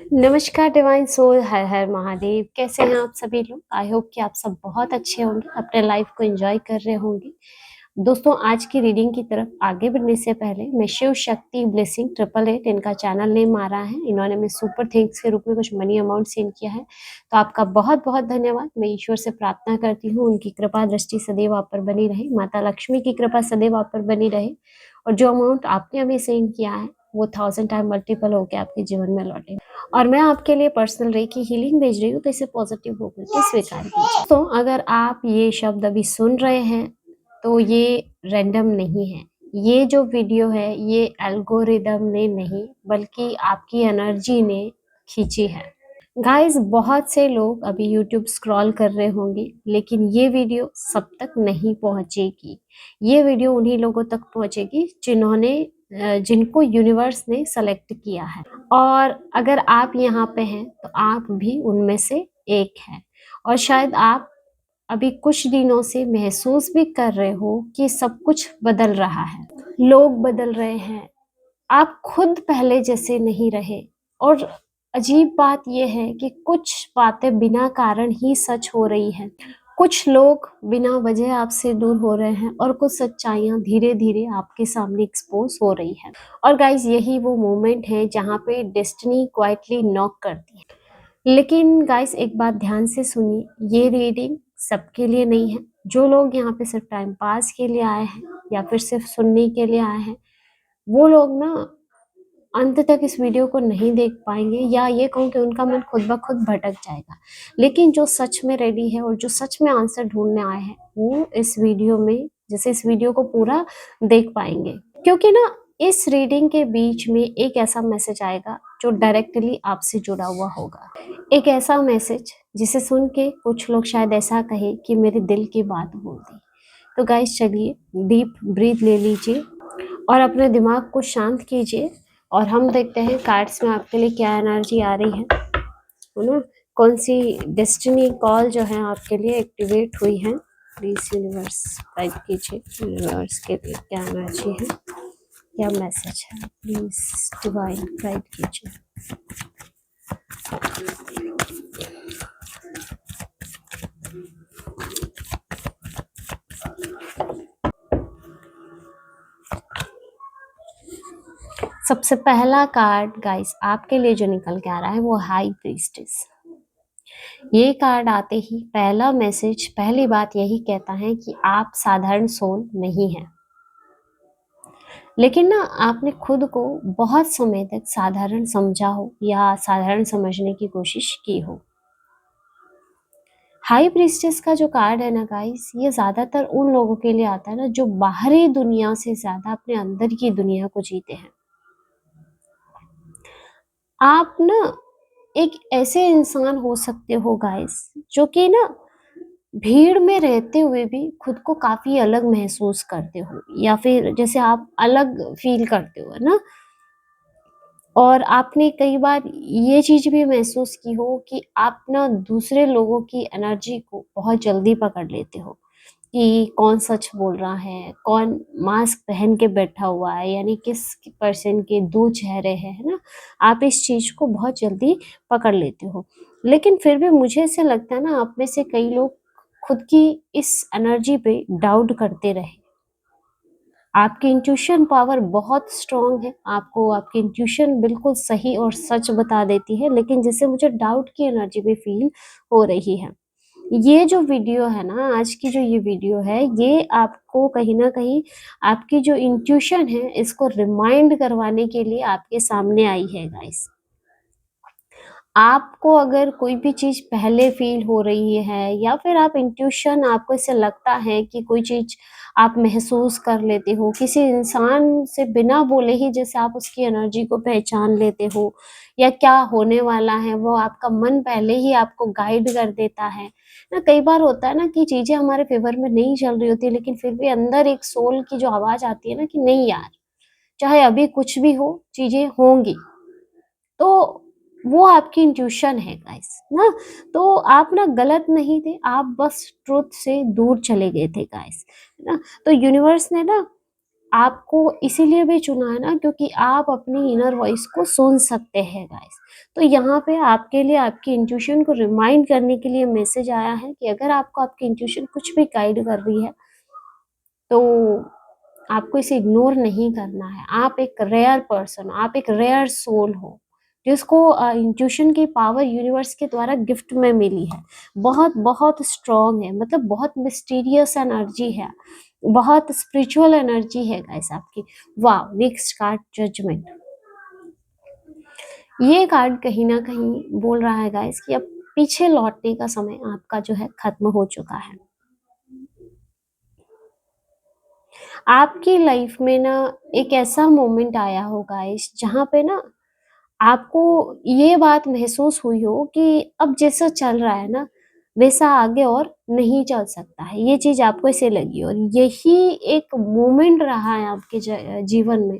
नमस्कार divine soul, हर हर महादेव। कैसे हैं आप सभी लोग? आई होप कि आप सब बहुत अच्छे होंगे, अपने लाइफ को एंजॉय कर रहे होंगे। दोस्तों, आज की रीडिंग की तरफ आगे बढ़ने से पहले मैं शिव शक्ति ब्लेसिंग 888 इनका चैनल नेम आ रहा है। इन्होंने मैं सुपर थैंक्स के रूप में कुछ मनी अमाउंट सेंड किया है, तो आपका बहुत बहुत धन्यवाद। मैं ईश्वर से प्रार्थना करती हूँ उनकी कृपा दृष्टि सदैव आप पर बनी रहे, माता लक्ष्मी की कृपा सदैव आप पर बनी रहे, और जो अमाउंट आपने अभी सेंड किया है वो 1000 टाइम मल्टीपल होकर आपके जीवन में लौटे। और मैं आपके लिए पर्सनल रे की हीलिंग भेज रही हूँ, तो इसे पॉजिटिव होकर के स्वीकार कीजिए। तो अगर आप ये शब्द अभी सुन रहे हैं तो ये रैंडम नहीं है। ये जो वीडियो है ये एल्गोरिदम ने नहीं बल्कि आपकी एनर्जी ने खींची है। गाइस, बहुत से लोग अभी यूट्यूब स्क्रॉल कर रहे होंगे, लेकिन ये वीडियो सब तक नहीं पहुंचेगी। ये वीडियो उन्हीं लोगों तक पहुंचेगी जिनको यूनिवर्स ने सेलेक्ट किया है। और अगर आप यहाँ पे हैं तो आप भी उनमें से एक हैं। और शायद आप अभी कुछ दिनों से महसूस भी कर रहे हो कि सब कुछ बदल रहा है, लोग बदल रहे हैं, आप खुद पहले जैसे नहीं रहे। और अजीब बात यह है कि कुछ बातें बिना कारण ही सच हो रही हैं। कुछ लोग बिना वजह आपसे दूर हो रहे हैं और कुछ सच्चाइयां धीरे धीरे आपके सामने एक्सपोज हो रही है। और गाइज, यही वो मोमेंट है जहाँ पे डेस्टिनी क्वाइटली नॉक करती है। लेकिन गाइस, एक बात ध्यान से सुनिए, ये रीडिंग सबके लिए नहीं है। जो लोग यहाँ पे सिर्फ टाइम पास के लिए आए हैं या फिर सिर्फ सुनने के लिए आए हैं, वो लोग ना अंत तक इस वीडियो को नहीं देख पाएंगे, या ये कहूँ कि उनका मन खुद ब खुद भटक जाएगा। लेकिन जो सच में रेडी है और जो सच में आंसर ढूंढने आए हैं, वो इस वीडियो में जैसे इस वीडियो को पूरा देख पाएंगे। क्योंकि ना इस रीडिंग के बीच में एक ऐसा मैसेज आएगा जो डायरेक्टली आपसे जुड़ा हुआ होगा। एक ऐसा मैसेज जिसे सुन के कुछ लोग शायद ऐसा कहे कि मेरे दिल की बात बोल दी। तो गाइस, चलिए डीप ब्रीथ ले लीजिए और अपने दिमाग को शांत कीजिए, और हम देखते हैं कार्ड्स में आपके लिए क्या एनर्जी आ रही है ना। कौन सी डेस्टिनी कॉल जो है आपके लिए एक्टिवेट हुई है। प्लीज यूनिवर्स गाइड कीजिए, यूनिवर्स के लिए क्या एनर्जी है, क्या मैसेज है, प्लीज डिवाइन गाइड कीजिए। सबसे पहला कार्ड गाइस आपके लिए जो निकल के आ रहा है वो हाई प्रीस्टेस। ये कार्ड आते ही पहला मैसेज, पहली बात यही कहता है कि आप साधारण सोल नहीं हैं। लेकिन ना आपने खुद को बहुत समय तक साधारण समझा हो या साधारण समझने की कोशिश की हो। हाई प्रीस्टेस का जो कार्ड है ना गाइस, ये ज्यादातर उन लोगों के लिए आता है ना जो बाहरी दुनिया से ज्यादा अपने अंदर की दुनिया को जीते हैं। आप ना एक ऐसे इंसान हो सकते हो गाइस जो कि ना भीड़ में रहते हुए भी खुद को काफी अलग महसूस करते हो, या फिर जैसे आप अलग फील करते हो ना। और आपने कई बार ये चीज भी महसूस की हो कि आप ना दूसरे लोगों की एनर्जी को बहुत जल्दी पकड़ लेते हो कि कौन सच बोल रहा है, कौन मास्क पहन के बैठा हुआ है, यानी किस पर्सन के दो चेहरे हैं, है ना। आप इस चीज को बहुत जल्दी पकड़ लेते हो। लेकिन फिर भी मुझे ऐसे लगता है ना, आप में से कई लोग खुद की इस एनर्जी पे डाउट करते रहे। आपकी इंट्यूशन पावर बहुत स्ट्रांग है, आपको आपकी इंट्यूशन बिल्कुल सही और सच बता देती है, लेकिन जिससे मुझे डाउट की एनर्जी भी फील हो रही है। ये जो वीडियो है ना, आज की जो ये वीडियो है, ये आपको कहीं ना कहीं आपकी जो इंट्यूशन है इसको रिमाइंड करवाने के लिए आपके सामने आई है गाइस। आपको अगर कोई भी चीज पहले फील हो रही है, या फिर आप इंट्यूशन, आपको ऐसे लगता है कि कोई चीज आप महसूस कर लेते हो किसी इंसान से बिना बोले ही, जैसे आप उसकी एनर्जी को पहचान लेते हो, या क्या होने वाला है वो आपका मन पहले ही आपको गाइड कर देता है ना। कई बार होता है ना कि चीजें हमारे फेवर में नहीं चल रही होती, लेकिन फिर भी अंदर एक सोल की जो आवाज आती है ना कि नहीं यार, चाहे अभी कुछ भी हो चीजें होंगी। तो वो आपकी इंट्यूशन है गाइस ना। तो आप ना गलत नहीं थे, आप बस ट्रुथ से दूर चले गए थे गाइस, है ना। तो यूनिवर्स ने ना आपको इसीलिए भी चुना है ना क्योंकि आप अपनी इनर वॉइस को सुन सकते हैं गाइस। तो यहाँ पे आपके लिए आपकी इंट्यूशन को रिमाइंड करने के लिए मैसेज आया है कि अगर आपको आपकी इंट्यूशन कुछ भी गाइड कर रही है तो आपको इसे इग्नोर नहीं करना है। आप एक रेयर पर्सन, आप एक रेयर सोल हो जिसको इंट्यूशन की पावर यूनिवर्स के द्वारा गिफ्ट में मिली है। बहुत बहुत स्ट्रॉन्ग है, मतलब बहुत मिस्टीरियस एनर्जी है, बहुत स्पिरिचुअल एनर्जी है गाइस आपकी। वाह, नेक्स्ट कार्ड जजमेंट। ये कार्ड कहीं ना कहीं बोल रहा है गाइस कि अब पीछे लौटने का समय आपका जो है खत्म हो चुका है। आपकी लाइफ में ना एक ऐसा मोमेंट आया हो गाइस जहाँ पे ना आपको ये बात महसूस हुई हो कि अब जैसा चल रहा है ना वैसा आगे और नहीं चल सकता है। ये चीज आपको ऐसे लगी और यही एक मोमेंट रहा है आपके जीवन में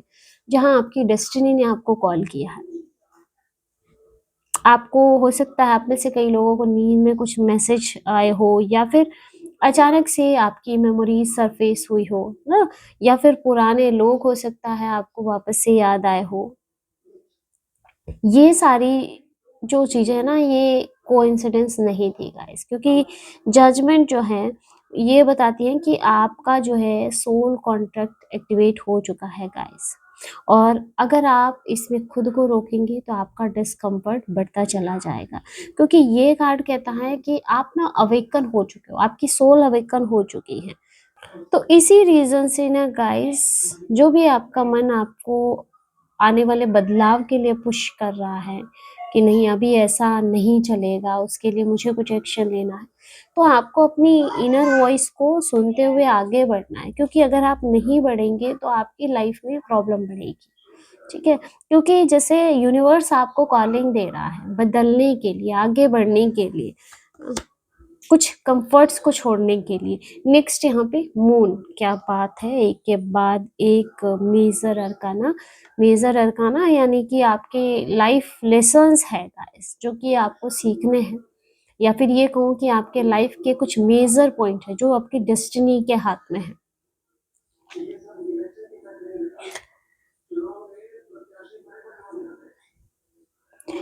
जहाँ आपकी डेस्टिनी ने आपको कॉल किया है। आपको हो सकता है आप में से कई लोगों को नींद में कुछ मैसेज आए हो या फिर अचानक से आपकी मेमोरी सरफेस हुई हो ना, या फिर पुराने लोग हो सकता है आपको वापस से याद आए हो। ये सारी जो चीजें है ना ये कोइंसिडेंस नहीं थी गाइस, क्योंकि जजमेंट जो है ये बताती है कि आपका जो है सोल कॉन्ट्रैक्ट एक्टिवेट हो चुका है गाइस। और अगर आप इसमें खुद को रोकेंगे तो आपका डिस्कम्फर्ट बढ़ता चला जाएगा, क्योंकि ये कार्ड कहता है कि आप ना अवेकन हो चुके हो, आपकी सोल अवेकन हो चुकी है। तो इसी रीजन से ना गाइस, जो भी आपका मन आपको आने वाले बदलाव के लिए पुश कर रहा है कि नहीं अभी ऐसा नहीं चलेगा, उसके लिए मुझे कुछ एक्शन लेना है, तो आपको अपनी इनर वॉइस को सुनते हुए आगे बढ़ना है, क्योंकि अगर आप नहीं बढ़ेंगे तो आपकी लाइफ में प्रॉब्लम बढ़ेगी। ठीक है, क्योंकि जैसे यूनिवर्स आपको कॉलिंग दे रहा है बदलने के लिए, आगे बढ़ने के लिए, कुछ कंफर्ट्स को छोड़ने के लिए। नेक्स्ट यहाँ पे मून, क्या बात है, एक के बाद एक मेजर अरकाना यानी कि आपके लाइफ लेसन्स है गाइस जो कि आपको सीखने हैं, या फिर ये कहूँ कि आपके लाइफ के कुछ मेजर पॉइंट है जो आपकी डेस्टिनी के हाथ में है।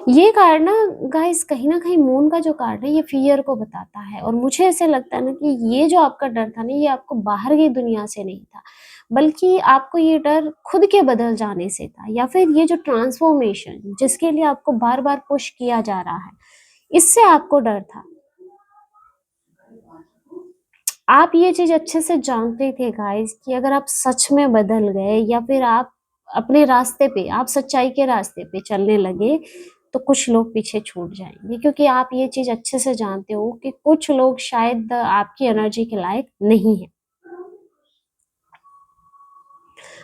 ये कार्ड ना कहीं मून का जो कार्ड है ये फियर को बताता है, और मुझे ऐसे लगता है ना कि ये जो आपका डर था ना ये आपको बाहर की दुनिया से नहीं था, बल्कि आपको ये डर खुद के बदल जाने से था, या फिर ये जो ट्रांसफॉर्मेशन जिसके लिए आपको बार बार पुश किया जा रहा है इससे आपको डर था। आप ये चीज अच्छे से जानते थे गाइस कि अगर आप सच में बदल गए या फिर आप अपने रास्ते पे, आप सच्चाई के रास्ते पे चलने लगे तो कुछ लोग पीछे छूट जाएंगे, क्योंकि आप ये चीज अच्छे से जानते हो कि कुछ लोग शायद आपकी एनर्जी के लायक नहीं है।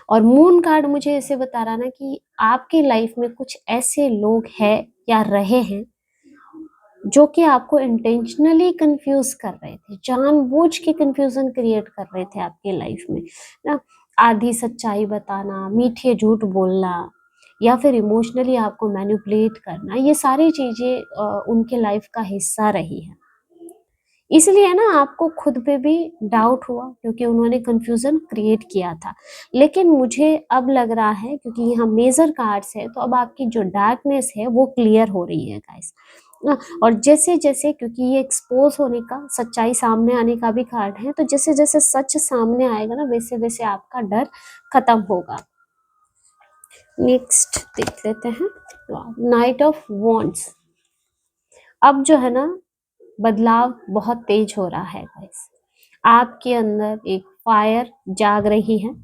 और मून कार्ड मुझे ऐसे बता रहा ना कि आपकी लाइफ में कुछ ऐसे लोग हैं या रहे हैं जो कि आपको इंटेंशनली कंफ्यूज कर रहे थे, जानबूझ के कंफ्यूजन क्रिएट कर रहे थे आपकी लाइफ में ना। आधी सच्चाई बताना, मीठे झूठ बोलना, या फिर इमोशनली आपको मैनिपुलेट करना, ये सारी चीजें उनके लाइफ का हिस्सा रही है। इसलिए ना आपको खुद पे भी डाउट हुआ क्योंकि उन्होंने कंफ्यूजन क्रिएट किया था। लेकिन मुझे अब लग रहा है क्योंकि यहाँ मेजर कार्ड्स है तो अब आपकी जो डार्कनेस है वो क्लियर हो रही है गाइस। और जैसे जैसे, क्योंकि ये एक्सपोज होने का, सच्चाई सामने आने का भी कार्ड है, तो जैसे जैसे सच सामने आएगा ना वैसे वैसे आपका डर खत्म होगा। नेक्स्ट देख लेते हैं, नाइट ऑफ वॉन्ड्स। अब जो है ना बदलाव बहुत तेज हो रहा है गाइस। आपके अंदर एक फायर जाग रही है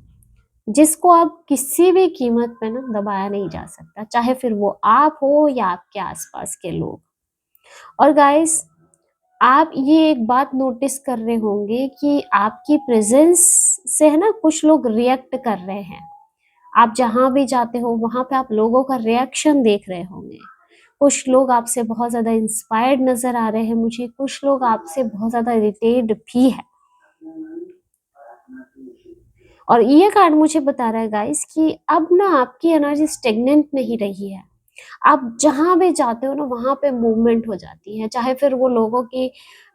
जिसको आप किसी भी कीमत पे ना दबाया नहीं जा सकता, चाहे फिर वो आप हो या आपके आसपास के लोग। और गाइस, आप ये एक बात नोटिस कर रहे होंगे कि आपकी प्रेजेंस से है ना कुछ लोग रिएक्ट कर रहे हैं। आप जहां भी जाते हो वहां पे आप लोगों का रिएक्शन देख रहे होंगे। कुछ लोग आपसे बहुत ज्यादा इंस्पायर्ड नजर आ रहे हैं मुझे, कुछ लोग आपसे बहुत ज्यादा इरिटेट भी है। और ये कार्ड मुझे बता रहा है गाइस कि अब ना आपकी एनर्जी स्टेगनेंट नहीं रही है। आप जहां भी जाते हो ना वहां पे मूवमेंट हो जाती है, चाहे फिर वो लोगों की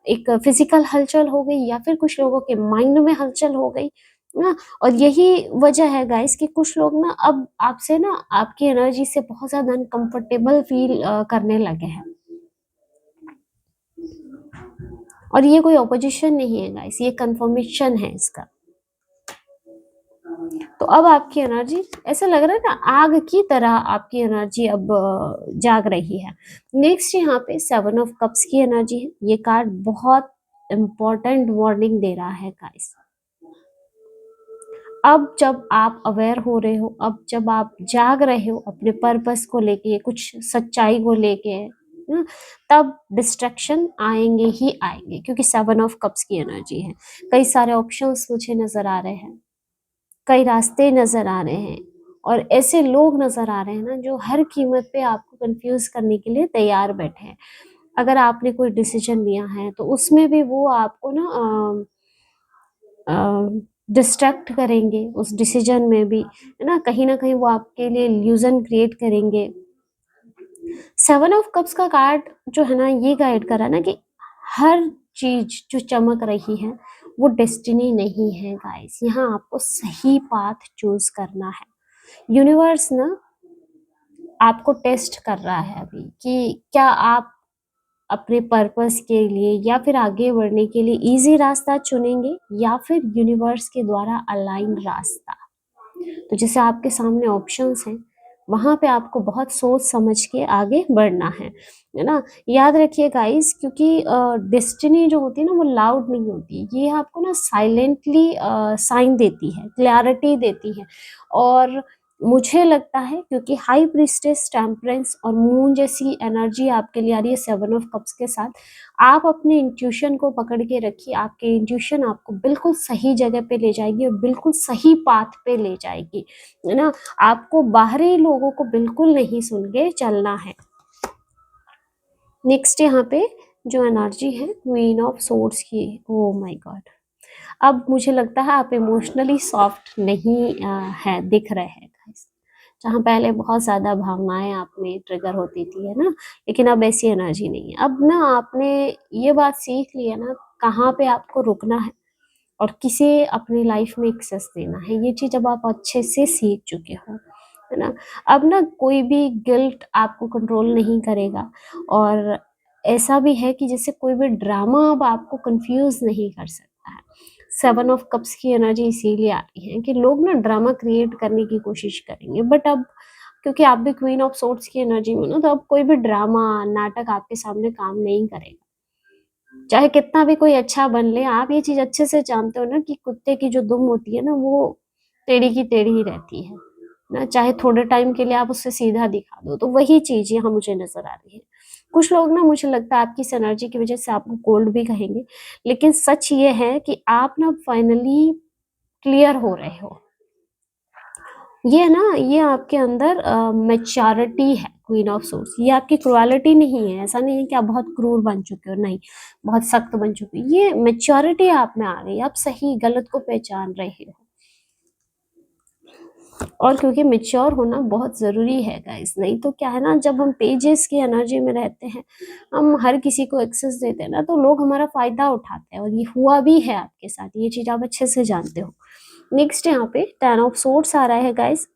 एक फिजिकल हलचल हो गई या फिर कुछ लोगों के माइंड में हलचल हो गई, ना। और यही वजह है गाइस कि कुछ लोग ना अब आपसे ना आपकी एनर्जी से बहुत ज़्यादा अनकंफर्टेबल फील करने लगे हैं। और ये कोई ऑपोजिशन नहीं है गाइस, ये कंफर्मेशन है इसका। तो अब आपकी एनर्जी ऐसा लग रहा है ना आग की तरह आपकी एनर्जी अब जाग रही है। नेक्स्ट यहाँ पे 7 ऑफ कप्स की एनर्जी है। ये कार्ड बहुत इंपॉर्टेंट वार्निंग दे रहा है गाइस। अब जब आप अवेयर हो रहे हो, अब जब आप जाग रहे हो अपने पर्पस को लेके, कुछ सच्चाई को लेके, तब डिस्ट्रैक्शन आएंगे ही आएंगे, क्योंकि 7 ऑफ कप्स की एनर्जी है। कई सारे ऑप्शंस मुझे नजर आ रहे हैं, कई रास्ते नजर आ रहे हैं, और ऐसे लोग नजर आ रहे हैं ना जो हर कीमत पे आपको कंफ्यूज करने के लिए तैयार बैठे हैं। अगर आपने कोई डिसीजन लिया है तो उसमें भी वो आपको ना डिस्ट्रैक्ट करेंगे उस डिसीजन में भी, है ना कहीं वो आपके लिए इल्यूजन क्रिएट करेंगे। 7 ऑफ कप्स का कार्ड जो है ना ये गाइड कर रहा है ना कि हर चीज जो चमक रही है वो डेस्टिनी नहीं है गाइस। यहाँ आपको सही पाथ चूज करना है। यूनिवर्स ना आपको टेस्ट कर रहा है अभी कि क्या आप अपने पर्पस के लिए या फिर आगे बढ़ने के लिए इजी रास्ता चुनेंगे या फिर यूनिवर्स के द्वारा अलाइन रास्ता। तो जैसे आपके सामने ऑप्शंस हैं, वहां पे आपको बहुत सोच समझ के आगे बढ़ना है ना। याद रखिए गाइस, क्योंकि डेस्टिनी जो होती है ना वो लाउड नहीं होती, ये आपको ना साइलेंटली साइन देती है, क्लैरिटी देती है। और मुझे लगता है क्योंकि हाई प्रीस्टेस, टेम्परेंस और मून जैसी एनर्जी आपके लिए आ रही है 7 ऑफ कप्स के साथ, आप अपने इंट्यूशन को पकड़ के रखिए। आपके इंट्यूशन आपको बिल्कुल सही जगह पे ले जाएगी और बिल्कुल सही पाथ पे ले जाएगी, है ना। आपको बाहरी लोगों को बिल्कुल नहीं सुन के चलना है। नेक्स्ट यहाँ पे जो एनर्जी है क्वीन ऑफ सोर्ड्स की, ओ माय गॉड। अब मुझे लगता है आप इमोशनली सॉफ्ट नहीं है दिख रहे हैं guys। जहाँ पहले बहुत ज़्यादा भावनाएं आप में ट्रिगर होती थी, है ना, लेकिन अब ऐसी एनर्जी नहीं है। अब ना आपने ये बात सीख ली है ना कहाँ पे आपको रुकना है और किसे अपनी लाइफ में एक्सेस देना है। ये चीज़ अब आप अच्छे से सीख चुके हो, है ना। अब ना कोई भी गिल्ट आपको कंट्रोल नहीं करेगा, और ऐसा भी है कि जैसे कोई भी ड्रामा अब आपको कंफ्यूज नहीं कर सकता है। 7 ऑफ कप्स की एनर्जी इसीलिए आ रही है कि लोग ना ड्रामा क्रिएट करने की कोशिश करेंगे, बट अब क्योंकि आप भी क्वीन ऑफ सोर्ड्स की एनर्जी में हो ना, तो अब कोई भी ड्रामा नाटक आपके सामने काम नहीं करेगा। चाहे कितना भी कोई अच्छा बन ले, आप ये चीज अच्छे से जानते हो ना कि कुत्ते की जो दुम होती है ना वो टेढ़ी की टेढ़ी ही रहती है ना। चाहे थोड़े टाइम के लिए आप उससे सीधा दिखा दो, तो वही चीज यहाँ मुझे नजर आ रही है। कुछ लोग ना मुझे लगता है आपकी इस एनर्जी की वजह से आपको कोल्ड भी कहेंगे, लेकिन सच ये है कि आप ना फाइनली क्लियर हो रहे हो। ये ना ये आपके अंदर मैच्योरिटी है। क्वीन ऑफ सोर्स ये आपकी क्रुएलिटी नहीं है। ऐसा नहीं है कि आप बहुत क्रूर बन चुके हो, नहीं, बहुत सख्त बन चुके हो। ये मैच्योरिटी आप में आ गई, आप सही गलत को पहचान रहे हो। और क्योंकि मेच्योर होना बहुत ज़रूरी है गाइस, नहीं तो क्या है ना, जब हम पेजेस की एनर्जी में रहते हैं, हम हर किसी को एक्सेस देते हैं ना, तो लोग हमारा फ़ायदा उठाते हैं, और ये हुआ भी है आपके साथ। ये चीज़ आप अच्छे से जानते हो। नेक्स्ट यहाँ पे 10 ऑफ सोर्ड्स आ रहा है गाइस।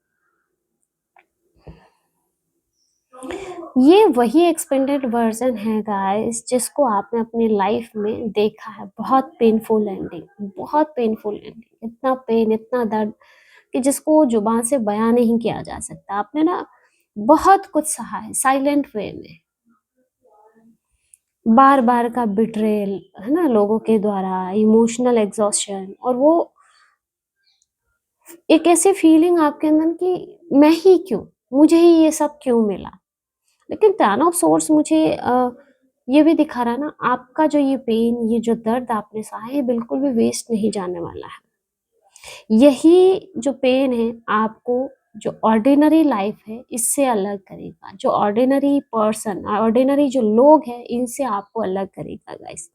ये वही एक्सपेंडेड वर्जन है गाइस जिसको आपने अपनी लाइफ में देखा है। बहुत पेनफुल एंडिंग, बहुत पेनफुल एंडिंग, इतना पेन, इतना दर्द कि जिसको जुबान से बयां नहीं किया जा सकता। आपने ना बहुत कुछ सहा है साइलेंट वे में, बार बार का बिट्रेल, है ना, लोगों के द्वारा, इमोशनल एग्जॉस्शन, और वो एक ऐसी फीलिंग आपके अंदर कि मैं ही क्यों, मुझे ही ये सब क्यों मिला। लेकिन टेन ऑफ सोर्स मुझे ये भी दिखा रहा है ना, आपका जो ये पेन, ये जो दर्द आपने सहा है, ये बिल्कुल भी वेस्ट नहीं जाने वाला है। यही जो पेन है आपको जो ऑर्डिनरी लाइफ है इससे अलग करेगा, जो ऑर्डिनरी पर्सन, ऑर्डिनरी जो लोग हैं इनसे आपको अलग करेगा गाइस।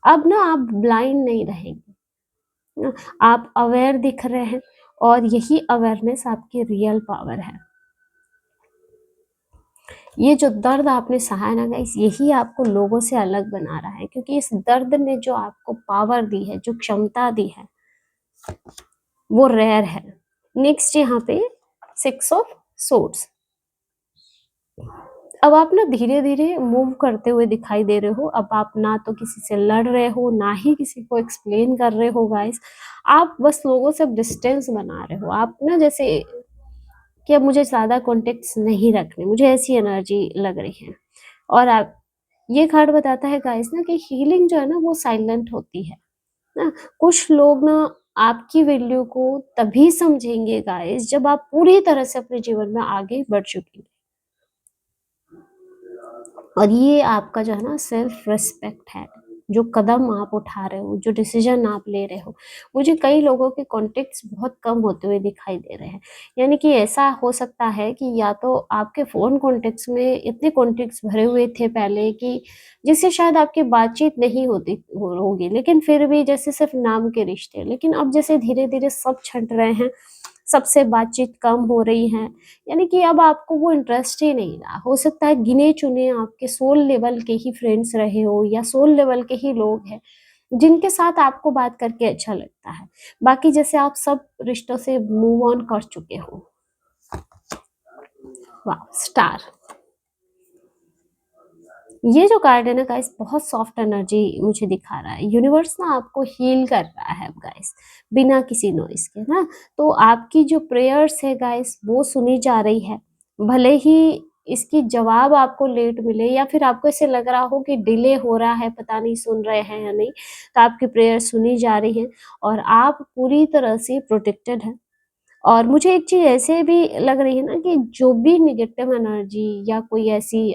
अब ना आप ब्लाइंड नहीं रहेंगे ना, आप अवेयर दिख रहे हैं, और यही अवेयरनेस आपकी रियल पावर है। ये जो दर्द आपने सहा है ना गाइस, यही आपको लोगों से अलग बना रहा है, क्योंकि इस दर्द ने जो आपको पावर दी है, जो क्षमता दी है, वो रेयर है। नेक्स्ट यहाँ पे 6 ऑफ सोर्ड्स। अब आप ना धीरे धीरे मूव करते हुए दिखाई दे रहे हो। अब आप ना तो किसी से लड़ रहे हो, ना ही किसी को एक्सप्लेन कर रहे हो गाइस। आप बस लोगों से डिस्टेंस बना रहे हो। आप ना जैसे कि अब मुझे ज्यादा कॉन्टेक्ट्स नहीं रखने, मुझे ऐसी एनर्जी लग रही है। और आप, ये कार्ड बताता है गाइस ना कि हीलिंग जो है ना वो साइलेंट होती है ना। कुछ लोग ना आपकी वैल्यू को तभी समझेंगे गाइस जब आप पूरी तरह से अपने जीवन में आगे बढ़ चुके हैं। और ये आपका जो है ना सेल्फ रिस्पेक्ट है। जो कदम आप उठा रहे हो, जो डिसीजन आप ले रहे हो। मुझे कई लोगों के कॉन्टेक्ट्स बहुत कम होते हुए दिखाई दे रहे हैं। यानी कि ऐसा हो सकता है कि या तो आपके फोन कॉन्टेक्ट्स में इतने कॉन्टेक्ट्स भरे हुए थे पहले कि जिससे शायद आपकी बातचीत नहीं होगी, लेकिन फिर भी जैसे सिर्फ नाम के रिश्ते। लेकिन अब जैसे धीरे धीरे सब छंट रहे हैं, सबसे बातचीत कम हो रही है। यानी कि अब आपको वो इंटरेस्ट ही नहीं रहा। हो सकता है गिने चुने आपके सोल लेवल के ही फ्रेंड्स रहे हो, या सोल लेवल के ही लोग हैं जिनके साथ आपको बात करके अच्छा लगता है। बाकी जैसे आप सब रिश्तों से मूव ऑन कर चुके हो। वाह, स्टार। ये जो कार्ड है ना गाइस, बहुत सॉफ्ट एनर्जी मुझे दिखा रहा है। यूनिवर्स ना आपको हील कर रहा है गाइस, बिना किसी नॉइस के ना। तो आपकी जो प्रेयर्स है गाइस वो सुनी जा रही है। भले ही इसकी जवाब आपको लेट मिले, या फिर आपको ऐसे लग रहा हो कि डिले हो रहा है, पता नहीं सुन रहे हैं या नहीं, तो आपकी प्रेयर सुनी जा रही है और आप पूरी तरह से प्रोटेक्टेड हैं। और मुझे एक चीज ऐसे भी लग रही है ना कि जो भी निगेटिव एनर्जी या कोई ऐसी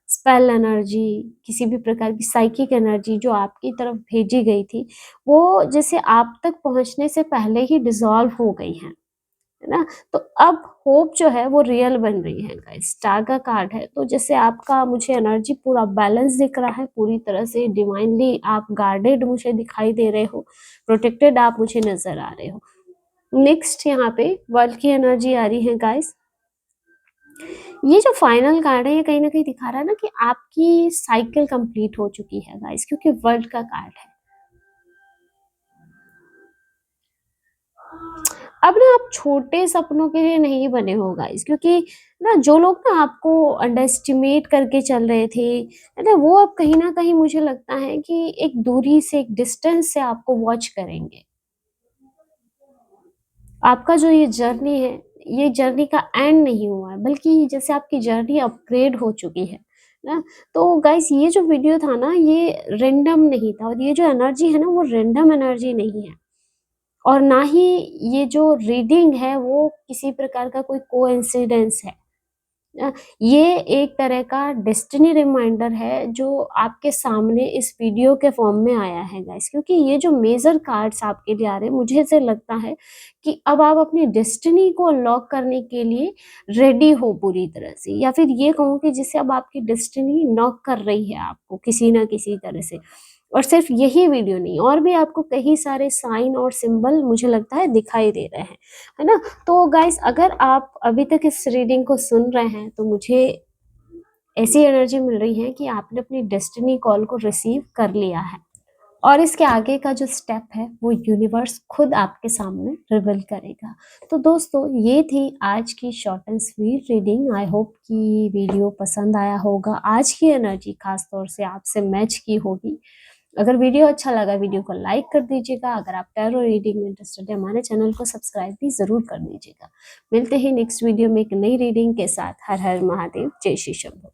स्पेल एनर्जी, किसी भी प्रकार की साइकिक एनर्जी जो आपकी तरफ भेजी गई थी, वो जैसे आप तक पहुंचने से पहले ही डिसॉल्व हो गई है ना। तो अब होप जो है वो रियल बन रही है गाइस। स्टार का कार्ड है, तो जैसे आपका मुझे एनर्जी पूरा बैलेंस दिख रहा है, पूरी तरह से डिवाइनली आप गार्डेड मुझे दिखाई दे रहे हो, प्रोटेक्टेड आप मुझे नजर आ रहे हो। नेक्स्ट यहाँ पे वर्ल्ड की एनर्जी आ रही है गाइस। ये जो फाइनल कार्ड है ये कहीं ना कहीं दिखा रहा है ना कि आपकी साइकिल कंप्लीट हो चुकी है गाइस, क्योंकि वर्ल्ड का कार्ड है। अब ना आप छोटे सपनों के लिए नहीं बने हो गाइस, क्योंकि ना जो लोग ना आपको अंडर एस्टिमेट करके चल रहे थे है ना, वो अब कहीं ना कहीं मुझे लगता है कि एक दूरी से, एक डिस्टेंस से आपको वॉच करेंगे। आपका जो ये जर्नी है, ये जर्नी का एंड नहीं हुआ है, बल्कि जैसे आपकी जर्नी अपग्रेड हो चुकी है ना। तो गाइस ये जो वीडियो था ना ये रेंडम नहीं था, और ये जो एनर्जी है ना वो रेंडम एनर्जी नहीं है। और ना ही ये जो रीडिंग है वो किसी प्रकार का कोई कोइंसिडेंस है। अ, ये एक तरह का डेस्टिनी रिमाइंडर है जो आपके सामने इस वीडियो के फॉर्म में आया है गाइस। क्योंकि ये जो मेजर कार्ड्स आपके लिए आ रहे हैं, मुझे ऐसे लगता है कि अब आप अपनी डेस्टिनी को अनलॉक करने के लिए रेडी हो पूरी तरह से, या फिर ये कहूँ कि जिससे अब आपकी डेस्टिनी नॉक कर रही है आपको किसी ना किसी तरह से। और सिर्फ यही वीडियो नहीं, और भी आपको कई सारे साइन और सिंबल मुझे लगता है दिखाई दे रहे हैं, है ना। तो गाइस अगर आप अभी तक इस रीडिंग को सुन रहे हैं, तो मुझे ऐसी एनर्जी मिल रही है कि आपने अपनी डेस्टिनी कॉल को रिसीव कर लिया है। और इसके आगे का जो स्टेप है वो यूनिवर्स खुद आपके सामने रिवील करेगा। तो दोस्तों ये थी आज की short and sweet reading. I hope कि वीडियो पसंद आया होगा। आज की एनर्जी खास तौर से आपसे मैच की होगी। अगर वीडियो अच्छा लगा, वीडियो को लाइक कर दीजिएगा। अगर आप टैरो रीडिंग में इंटरेस्टेड है, हमारे चैनल को सब्सक्राइब भी जरूर कर दीजिएगा। मिलते हैं नेक्स्ट वीडियो में एक नई रीडिंग के साथ। हर हर महादेव, जय श्री शंभू।